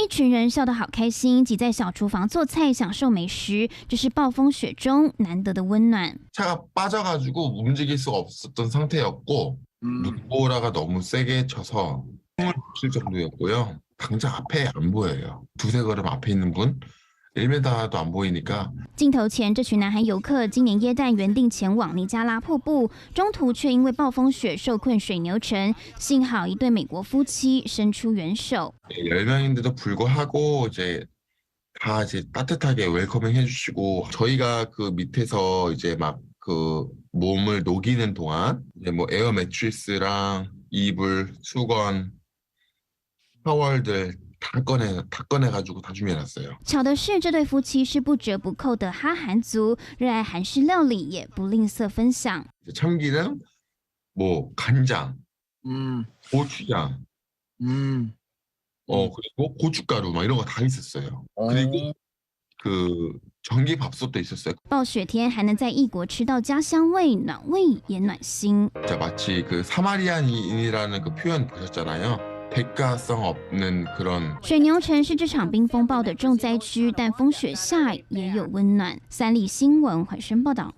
一群人笑得好开心，挤在小厨房做菜，享受美食。这是暴风雪中难得的温暖。 차가 빠져가지고 움직일 수가 없었던 상태였고 눈보라가 너무 세게 쳐서 숨을 못 쉴 정도였고요. 당장 앞에 안 보여요. 두세 걸음 앞에 있는 분 1m도 안 보이니까. 镜头前，这群南韩游客今年耶诞原定前往尼加拉瀑布，中途却因为暴风雪受困水牛城。幸好一对美国夫妻伸出援手。 10명인데도 불구하고 이제 다 이제 따뜻하게 웰커밍 해주시고 저희가 그 밑에서 이제 막 그 몸을 녹이는 동안 이제 뭐 에어 매트리스랑 이불, 수건, 타월들 다 꺼내가지고 다 준비해놨어요. 巧的是，这对夫妻是不折不扣的哈韩族，热爱韩式料理，也不吝啬分享。 참기름, 뭐 간장, 고추장, 그리고 고춧가루 막 이런 거 다 있었어요. 그리고 그 전기밥솥도 있었어요. 暴雪天还能在异国吃到家乡味，暖胃也暖心。 자, 마치 그 사마리안인이라는 그 표현 보셨잖아요. 대가성 없는 그런 水牛城是这场冰风暴的重灾区，但风雪下也有温暖。三立新闻缓声报道。